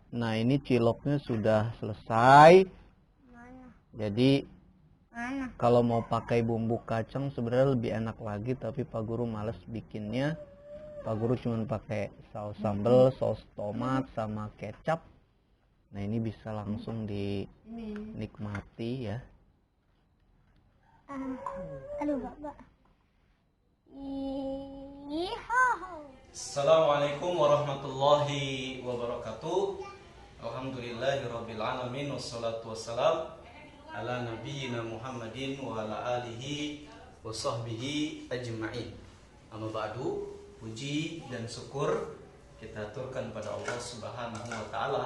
Nah, ini ciloknya sudah selesai. Jadi kalau mau pakai bumbu kacang sebenarnya lebih enak lagi, tapi Pak Guru males bikinnya. Pak Guru cuma pakai saus sambal, saus tomat, sama kecap. Nah, ini bisa langsung dinikmati ya. Aduh, Bapak. Assalamualaikum warahmatullahi wabarakatuh. Alhamdulillahirrabbilalamin. Wassalatu wassalam ala nabiyyina Muhammadin wa ala alihi wa sahbihi ajma'in. Amma ba'du, puji dan syukur kita aturkan pada Allah Subhanahu wa taala.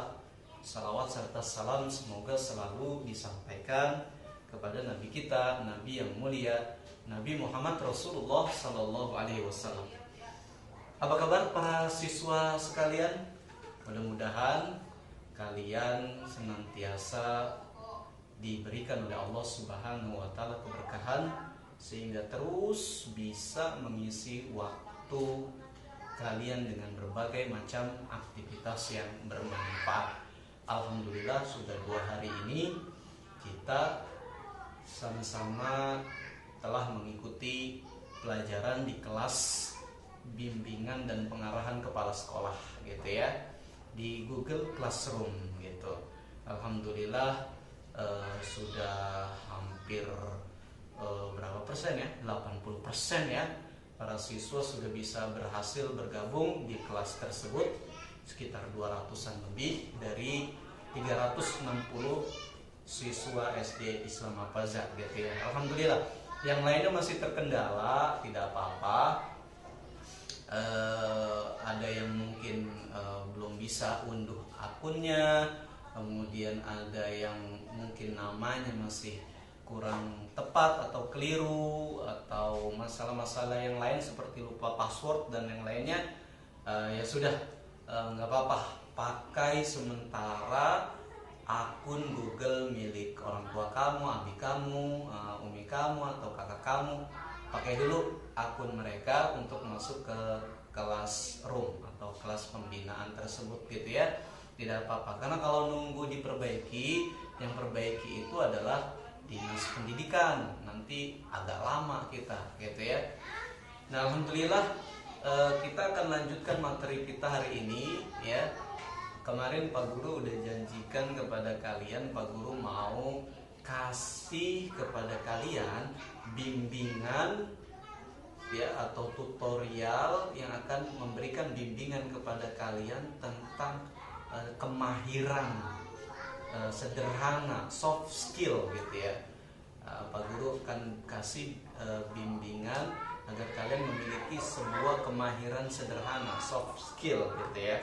Salawat serta salam semoga selalu disampaikan kepada Nabi kita, Nabi yang mulia, Nabi Muhammad Rasulullah sallallahu alaihi wasallam. Apa kabar para siswa sekalian? Mudah-mudahan kalian senantiasa diberikan oleh Allah Subhanahu wa taala keberkahan sehingga terus bisa mengisi waktu kalian dengan berbagai macam aktivitas yang bermanfaat. Alhamdulillah sudah 2 hari ini kita sama-sama telah mengikuti pelajaran di kelas bimbingan dan pengarahan kepala sekolah gitu ya, di Google Classroom gitu. Alhamdulillah sudah hampir berapa persen ya, 80% ya, para siswa sudah bisa berhasil bergabung di kelas tersebut, sekitar 200-an lebih dari 360 siswa SD Islam Afaza gitu ya. Alhamdulillah. Yang lainnya masih terkendala, tidak apa-apa. Ada yang mungkin belum bisa unduh akunnya, kemudian ada yang mungkin namanya masih kurang tepat atau keliru, atau masalah-masalah yang lain seperti lupa password dan yang lainnya. Ya sudah, nggak apa-apa, pakai sementara akun Google milik orang tua kamu, abi kamu, umi kamu, atau kakak kamu. Pakai dulu akun mereka untuk masuk ke kelas room atau kelas pembinaan tersebut gitu ya. Tidak apa-apa, karena kalau nunggu diperbaiki, yang perbaiki itu adalah dinas pendidikan, nanti agak lama kita gitu ya. Nah, alhamdulillah kita akan lanjutkan materi kita hari ini ya. Kemarin Pak Guru udah janjikan kepada kalian, Pak Guru mau kasih kepada kalian bimbingan ya, atau tutorial yang akan memberikan bimbingan kepada kalian tentang kemahiran sederhana, soft skill gitu ya. Pak Guru akan kasih bimbingan agar kalian memiliki sebuah kemahiran sederhana, soft skill gitu ya.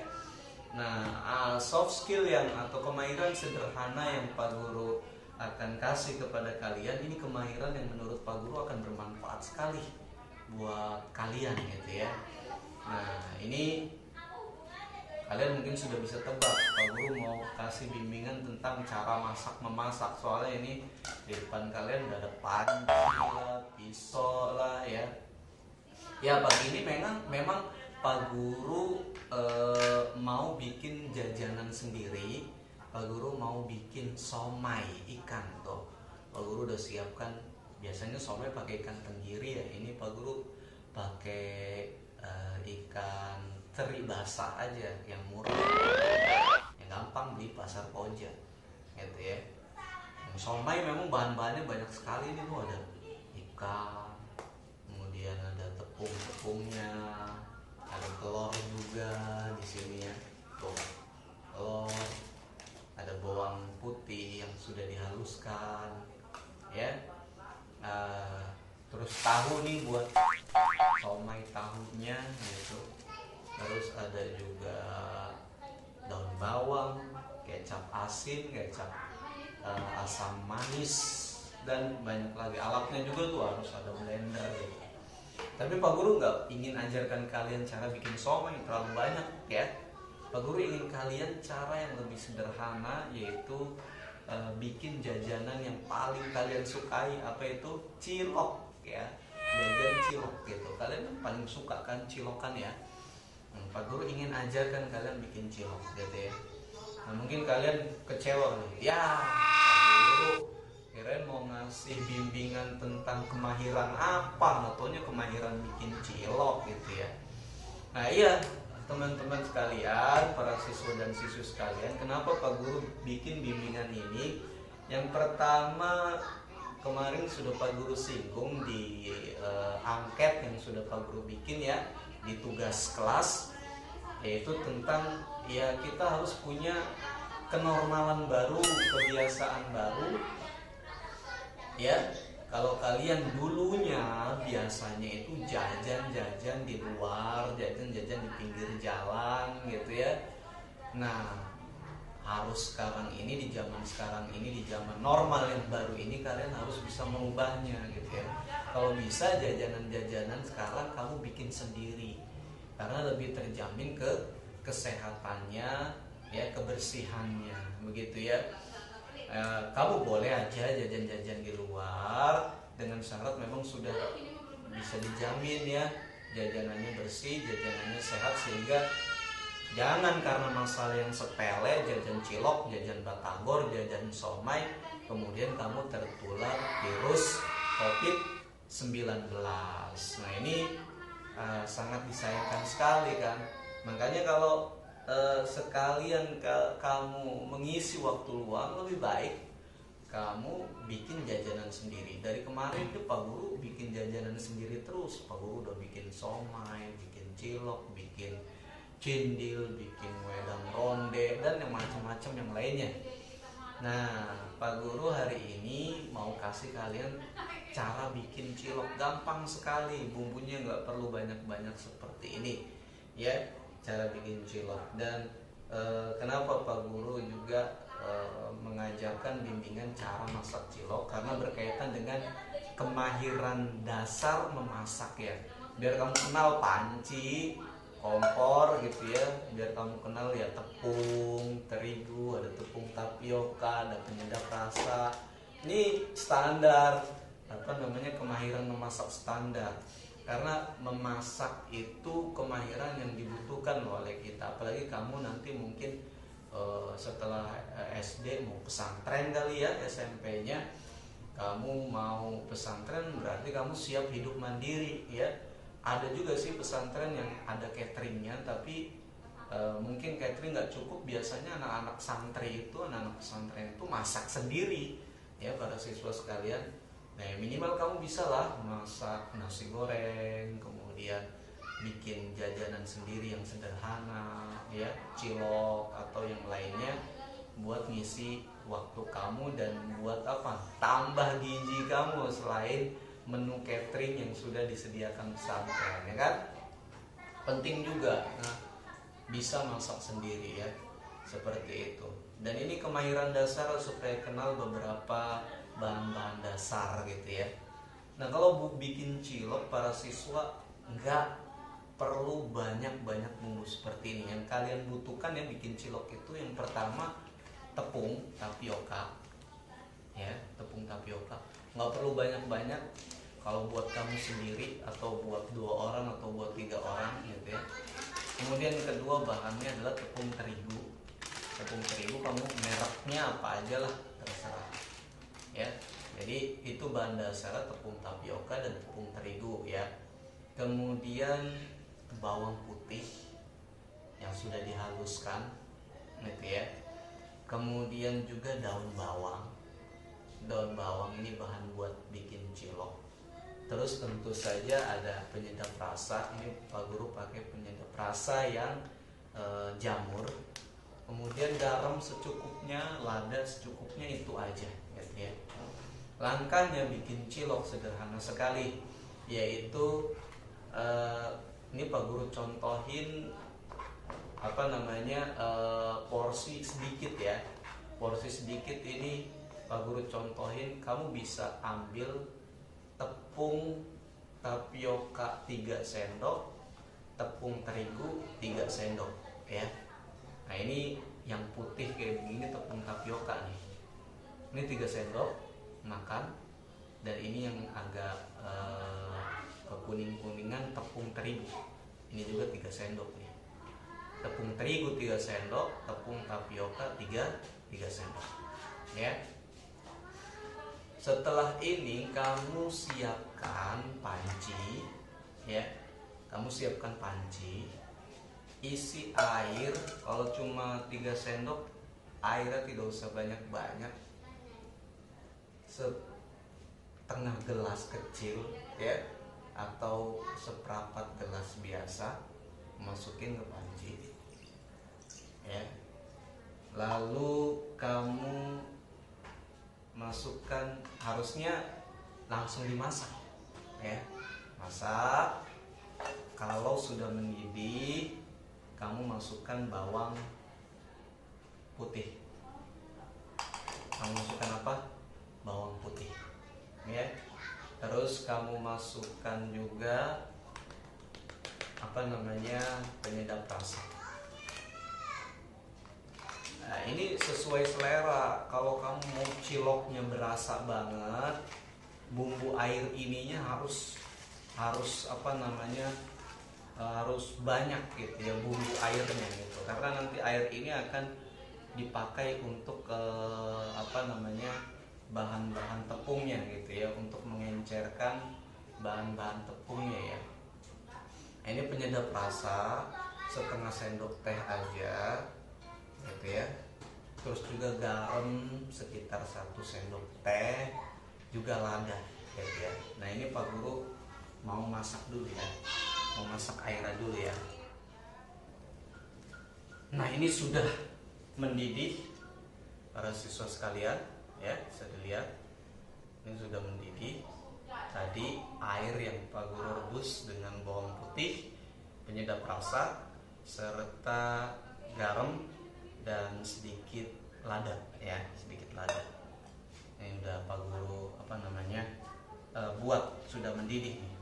Nah, soft skill atau kemahiran sederhana yang Pak Guru akan kasih kepada kalian, ini kemahiran yang menurut Pak Guru akan bermanfaat sekali buat kalian gitu ya. Nah, ini kalian mungkin sudah bisa tebak, Pak Guru mau kasih bimbingan tentang cara memasak. Soalnya ini di depan kalian udah ada panci lah, pisau lah ya. Ya, pagi ini memang Pak Guru mau bikin jajanan sendiri. Pak Guru mau bikin somai ikan tuh. Pak Guru udah siapkan. Biasanya somai pakai ikan tenggiri ya. Ini Pak Guru pakai ikan teri basah aja yang murah, yang gampang beli pasar Koja gitu ya. Somai memang bahan-bahannya banyak sekali nih tuh, ada ikan, kemudian ada tepung-tepungnya, ada telur juga di sini ya. Tuh, telur, ada bawang putih yang sudah dihaluskan ya. Terus tahu nih buat somai tahunya gitu. Terus ada juga daun bawang, kecap asin, kecap asam manis, dan banyak lagi. Alatnya juga tuh harus ada blender gitu. Tapi Pak Guru nggak ingin ajarkan kalian cara bikin somai terlalu banyak ya. Pak Guru ingin kalian cara yang lebih sederhana, yaitu bikin jajanan yang paling kalian sukai, apa itu cilok ya, jajan cilok gitu. Kalian kan paling suka kan cilokan ya. Pak Guru ingin ajarkan kalian bikin cilok gitu ya. Nah mungkin kalian kecewa nih, ya Pak Guru kirain mau ngasih bimbingan tentang kemahiran apa, notonya kemahiran bikin cilok gitu ya. Nah iya teman-teman sekalian, para siswa dan siswi sekalian, kenapa Pak Guru bikin bimbingan ini? Yang pertama, kemarin sudah Pak Guru singgung di angket yang sudah Pak Guru bikin ya, di tugas kelas, yaitu tentang ya kita harus punya kenormalan baru, kebiasaan baru ya. Kalau kalian dulunya biasanya itu jajan-jajan di luar, jajan-jajan di pinggir jalan gitu ya. Nah, harus sekarang ini, di zaman sekarang ini, di zaman normal yang baru ini, kalian harus bisa mengubahnya gitu ya. Kalau bisa jajanan-jajanan sekarang kamu bikin sendiri, karena lebih terjamin ke kesehatannya ya, kebersihannya begitu ya. Kamu boleh aja jajan-jajan di luar dengan syarat memang sudah bisa dijamin ya jajanannya bersih, jajanannya sehat, sehingga jangan karena masalah yang sepele, jajan cilok, jajan batagor, jajan somai, kemudian kamu tertular virus COVID-19. Nah ini sangat disayangkan sekali kan. Makanya kalau sekalian kamu mengisi waktu luang, lebih baik kamu bikin jajanan sendiri. Dari kemarin tuh Pak Guru bikin jajanan sendiri terus. Pak Guru udah bikin somai, bikin cilok, bikin cindil, bikin wedang ronde, dan yang macam-macam yang lainnya. Nah, Pak Guru hari ini mau kasih kalian cara bikin cilok. Gampang sekali, bumbunya nggak perlu banyak-banyak seperti ini ya, cara bikin cilok. Dan kenapa Pak Guru juga mengajarkan bimbingan cara masak cilok, karena berkaitan dengan kemahiran dasar memasak ya, biar kamu kenal panci, kompor gitu ya, biar kamu kenal ya tepung terigu, ada tepung tapioka, ada penyedap rasa. Ini standar apa namanya, kemahiran memasak standar. Karena memasak itu kemahiran yang dibutuhkan oleh kita, apalagi kamu nanti mungkin setelah SD mau pesantren kali ya, SMP-nya kamu mau pesantren, berarti kamu siap hidup mandiri ya. Ada juga sih pesantren yang ada cateringnya, tapi mungkin catering nggak cukup. Biasanya anak-anak santri itu, anak-anak pesantren itu masak sendiri ya, para siswa sekalian. Nah minimal kamu bisa lah masak nasi goreng, kemudian bikin jajanan sendiri yang sederhana ya, cilok atau yang lainnya, buat ngisi waktu kamu dan buat apa, tambah gizi kamu selain menu catering yang sudah disediakan pesantren ya kan. Penting juga bisa masak sendiri ya, seperti itu. Dan ini kemahiran dasar supaya kenal beberapa bahan-bahan dasar gitu ya. Nah kalau bikin cilok, para siswa nggak perlu banyak-banyak bumbu seperti ini. Yang kalian butuhkan ya bikin cilok itu, yang pertama tepung tapioka ya, tepung tapioka. Nggak perlu banyak-banyak kalau buat kamu sendiri atau buat 2 orang atau buat 3 orang gitu ya. Kemudian yang kedua bahannya adalah tepung terigu. Tepung terigu kamu mereknya apa aja lah, terserah ya. Jadi itu bahan dasar, tepung tapioka dan tepung terigu ya. Kemudian bawang putih yang sudah dihaluskan gitu ya. Kemudian juga daun bawang. Daun bawang ini bahan buat bikin cilok. Terus tentu saja ada penyedap rasa. Ini Pak Guru pakai penyedap rasa yang jamur. Kemudian garam secukupnya, lada secukupnya, itu aja gitu ya. Langkahnya bikin cilok sederhana sekali, yaitu ini Pak Guru contohin apa namanya, porsi sedikit ya. Porsi sedikit ini Pak Guru contohin, kamu bisa ambil tepung tapioka 3 sendok, tepung terigu 3 sendok ya. Nah ini yang putih kayak begini tepung tapioka nih, ini 3 sendok makan. Dan ini yang agak kekuning-kuningan tepung terigu, ini juga 3 sendok nih. tepung terigu 3 sendok, tepung tapioka 3 sendok. Ya. Setelah ini kamu siapkan panci, ya. Kamu siapkan panci, isi air. Kalau cuma 3 sendok, airnya tidak usah banyak-banyak. Setengah gelas kecil, ya, atau seperempat gelas biasa, masukin ke panci, ya. Lalu kamu masukkan, harusnya langsung dimasak, ya. Masak. Kalau sudah mendidih, kamu masukkan bawang putih. Kamu masukkan apa? Bawang putih, ya. Terus kamu masukkan juga penyedap rasa. Nah, ini sesuai selera. Kalau kamu mau ciloknya berasa banget, bumbu air ininya harus harus banyak gitu ya, bumbu airnya gitu. Karena nanti air ini akan dipakai untuk bahan-bahan tepungnya gitu ya, untuk mengencerkan bahan-bahan tepungnya ya. Ini penyedap rasa setengah sendok teh aja gitu ya. Terus juga garam sekitar 1 sendok teh, juga lada gitu ya. Nah, ini Pak Guru mau masak dulu ya, mau masak airnya dulu ya. Nah, ini sudah mendidih para siswa sekalian ya, bisa dilihat ini sudah mendidih. Tadi air yang Pak Guru rebus dengan bawang putih, penyedap rasa, serta garam dan sedikit lada ya, sedikit lada. Ini udah Pak Guru buat, sudah mendidih nih.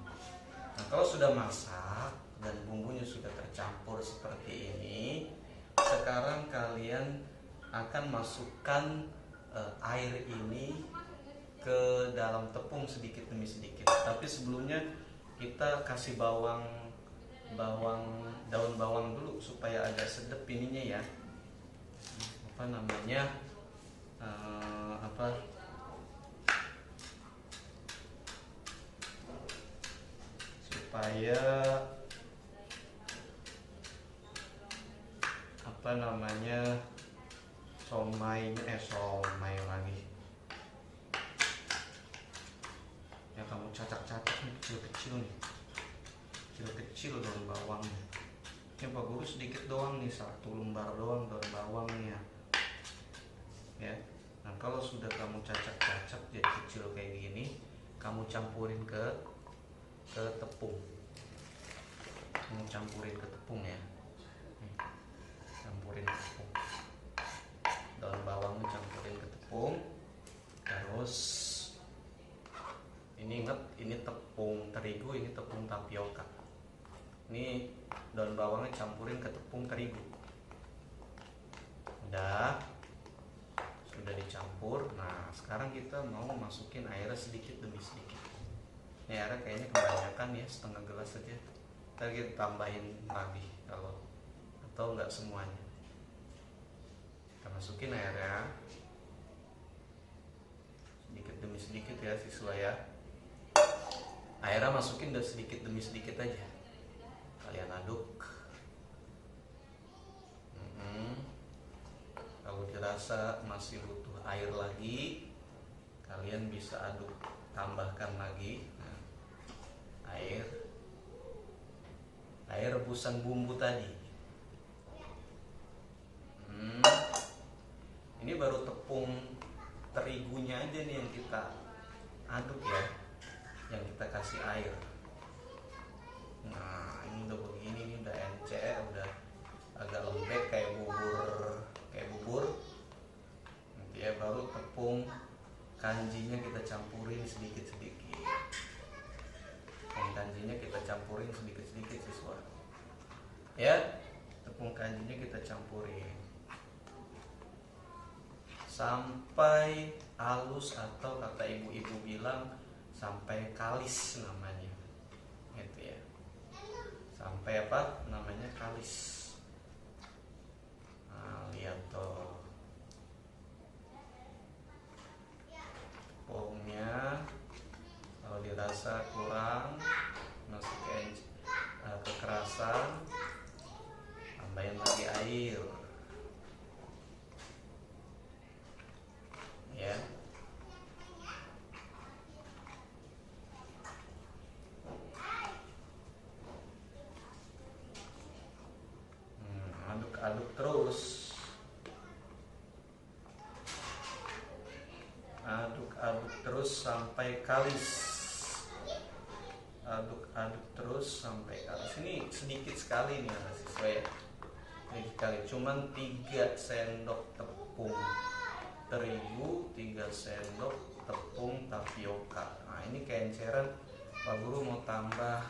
Nah, kalau sudah masak dan bumbunya sudah tercampur seperti ini, sekarang kalian akan masukkan air ini ke dalam tepung sedikit demi sedikit. Tapi sebelumnya kita kasih daun bawang dulu supaya agak sedap ininya ya. Supaya somai lagi ya, kamu cacak-cacak nih kecil-kecil nih, kecil-kecil daun bawangnya. Ini Pak Guru sedikit doang nih, 1 lembar doang daun bawangnya ya. Nah, kalau sudah kamu cacak-cacak jadi kecil kayak gini, kamu campurin ke tepung. Kamu campurin ke tepung ya. Campurin ke tepung. Daun bawangnya campurin ke tepung. Terus ini ingat, ini tepung terigu, ini tepung tapioka. Ini daun bawangnya campurin ke tepung terigu. Sudah dicampur. Nah, sekarang kita mau masukin airnya sedikit demi sedikit. Ini airnya kayaknya kebanyakan ya, setengah gelas saja. Ntar kita tambahin lagi atau enggak semuanya. Kita masukin airnya sedikit demi sedikit ya siswa ya. Airnya masukin udah sedikit demi sedikit aja. Kalian aduk. Kalau dirasa masih butuh air lagi, kalian bisa aduk, tambahkan lagi. Nah, air rebusan bumbu tadi. Ini baru tepung terigunya aja nih yang kita aduk ya, yang kita kasih air. Nah, ini udah begini, ini udah encer, udah agak lembek kayak bubur. Nanti ya baru tepung kanjinya kita campurin sedikit-sedikit. Tepung kanjinya kita campurin sedikit-sedikit siswa. Ya, tepung kanjinya kita campurin sampai halus, atau kata ibu-ibu bilang sampai kalis namanya. Gitu ya. Sampai kalis. lihat tuh. Tepungnya kalau dirasa kurang, masih kekerasan, tambahin lagi air. Ya. Aduk-aduk terus. Aduk-aduk terus sampai kalis. Aduk-aduk terus sampai kalis. Ini sedikit sekali nih mahasiswa ya. Sedikit sekali. Cuman 3 sendok tepung terigu, 3 sendok tepung tapioka. Nah, ini keenceran Pak Guru mau tambah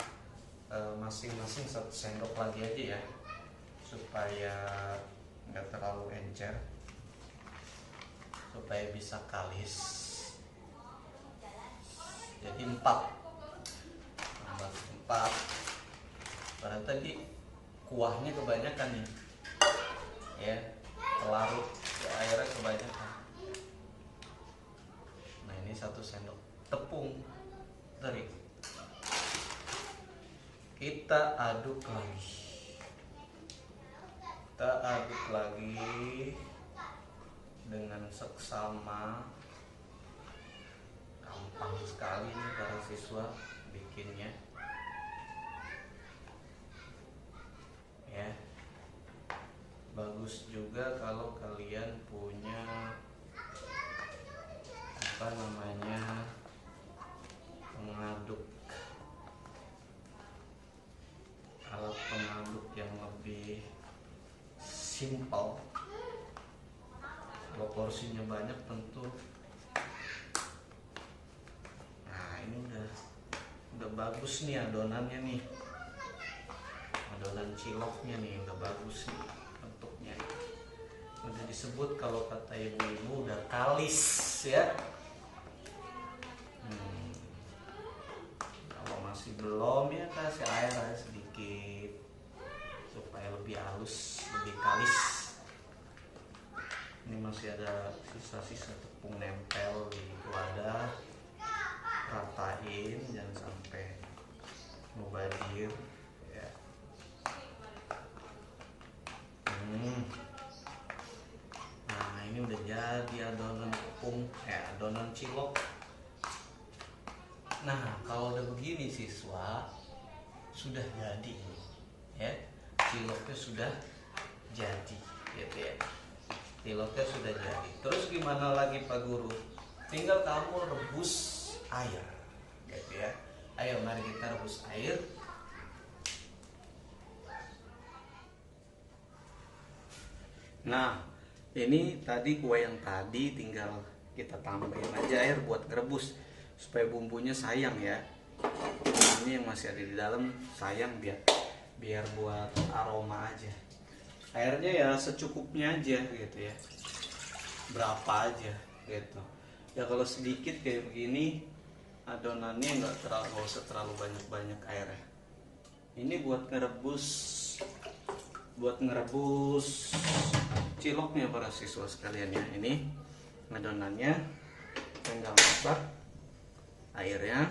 masing-masing 1 sendok lagi aja ya, supaya nggak terlalu encer, supaya bisa kalis. Jadi 4 tambah 4. Karena tadi kuahnya kebanyakan nih ya, larut ya, airnya kebanyakan. Nah, ini 1 sendok tepung terigu. Kita aduk lagi. Kita aduk lagi dengan seksama. Gampang sekali nih para siswa bikinnya ya. Bagus juga kalau kalian punya pengaduk, alat pengaduk yang lebih simpel. Kalau porsinya banyak tentu. Nah, ini udah bagus nih adonannya nih. Adonan ciloknya nih udah bagus nih bentuknya. Udah disebut kalau kata ibu-ibu udah kalis ya. Kalau masih belum ya kasih air aja sedikit supaya lebih halus, lebih kalis. Ini masih ada sisa-sisa tepung nempel di wadah. Ratain, jangan sampai mubadir ya. Nah, ini udah jadi adonan tepung, adonan cilok. Nah, kalau udah begini siswa, sudah jadi ya, ciloknya sudah jadi gitu ya. Ciloknya sudah jadi. Terus gimana lagi Pak Guru? Tinggal kamu rebus air gitu ya. Ayo mari kita rebus air. Nah, ini tadi kue yang tadi tinggal kita tambahin aja air buat ngerebus supaya bumbunya sayang ya. Ini yang masih ada di dalam sayang biar buat aroma aja. Airnya ya secukupnya aja gitu ya. Berapa aja gitu. Ya kalau sedikit kayak begini adonannya nggak usah terlalu banyak airnya. Ini buat ngerebus ciloknya para siswa sekalian ya. Ini adonannya tinggal masak airnya.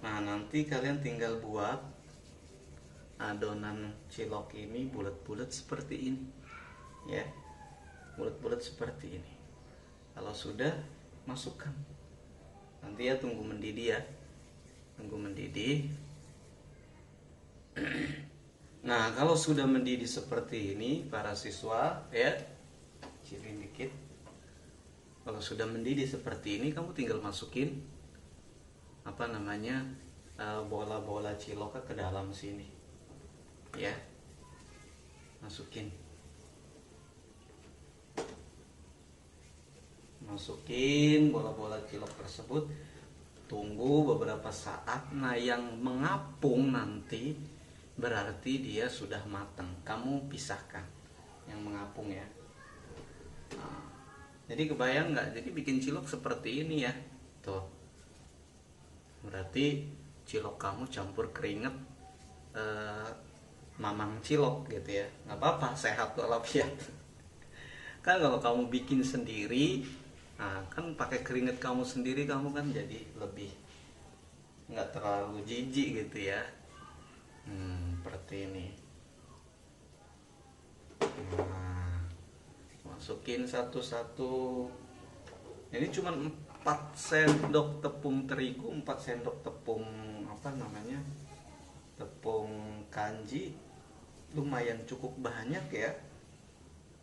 Nah, nanti kalian tinggal buat adonan cilok ini bulat-bulat seperti ini ya, bulat-bulat seperti ini. Kalau sudah masukkan, nanti ya tunggu mendidih ya, tunggu mendidih. Nah, kalau sudah mendidih seperti ini para siswa ya, cicipin dikit. Kalau sudah mendidih seperti ini, kamu tinggal masukin bola-bola ciloknya ke dalam sini ya, masukin bola-bola cilok tersebut. Tunggu beberapa saat. Nah, yang mengapung nanti berarti dia sudah matang. Kamu pisahkan yang mengapung ya. Nah, jadi kebayang nggak? Jadi bikin cilok seperti ini ya, tuh. Berarti cilok kamu campur keringet mamang cilok gitu ya, nggak apa-apa, sehat walafiat. Kan kalau kamu bikin sendiri, nah kan pakai keringet kamu sendiri, kamu kan jadi lebih nggak terlalu jijik gitu ya. Seperti ini. Nah, masukin satu-satu. Ini cuma 4 sendok tepung terigu, 4 sendok tepung apa namanya, tepung kanji. Lumayan cukup banyak ya,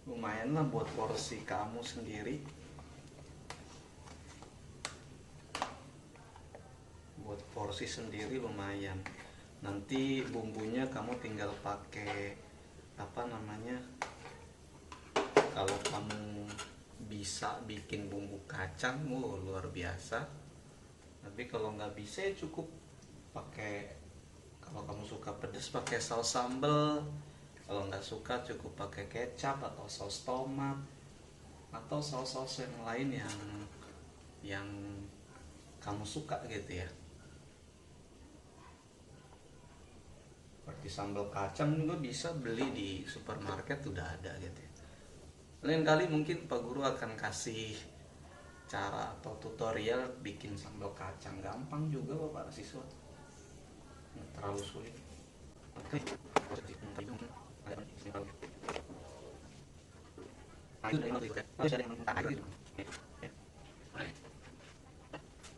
lumayan lah buat porsi kamu sendiri, buat porsi sendiri lumayan. Nanti bumbunya kamu tinggal pakai apa namanya, kalau kamu bisa bikin bumbu kacang, luar biasa. Tapi kalau nggak bisa ya cukup pakai, kalau kamu suka pedas pakai saus sambal, kalau nggak suka cukup pakai kecap atau saus tomat atau saus-saus yang lain yang kamu suka gitu ya. Seperti sambal kacang juga bisa beli di supermarket, udah ada gitu ya. Lain kali mungkin Pak Guru akan kasih cara atau tutorial bikin sambal kacang, gampang juga Bapak siswa, nggak terlalu sulit. Oke.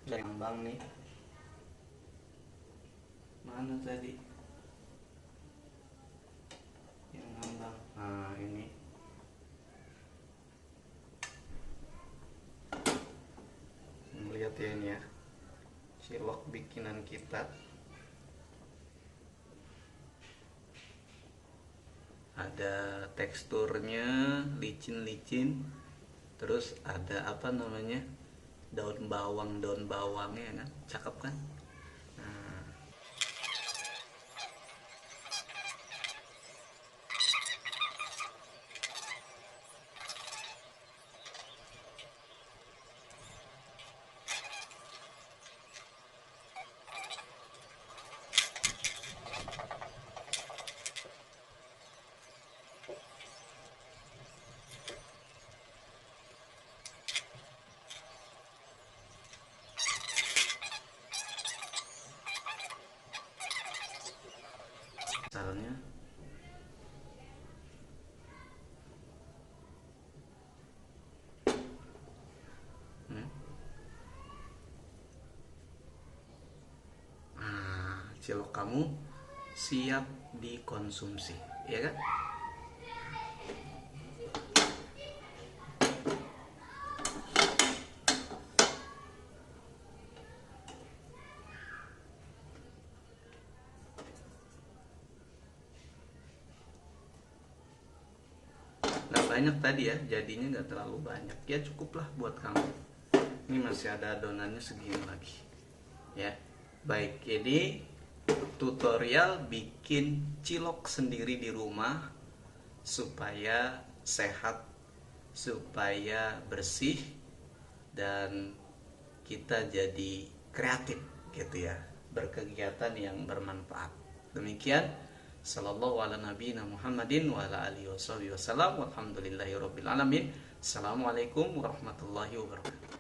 Dari ngambang nih, mana tadi yang ngambang? Nah ini lihat ya, ini ya cilok bikinan kita. Ada teksturnya licin-licin, terus ada apa namanya, daun bawangnya kan, cakep kan. Nah, misalnya cilok kamu siap dikonsumsi, ya kan? Nggak banyak tadi ya, jadinya nggak terlalu banyak ya, cukuplah buat kamu. Ini masih ada adonannya segini lagi ya. Baik, ini tutorial bikin cilok sendiri di rumah supaya sehat, supaya bersih, dan kita jadi kreatif gitu ya, berkegiatan yang bermanfaat. Demikian, sallallahu ala nabiyina Muhammadin wa ala alihi wasallam, walhamdulillahi rabbil alamin. Assalamualaikum warahmatullahi wabarakatuh.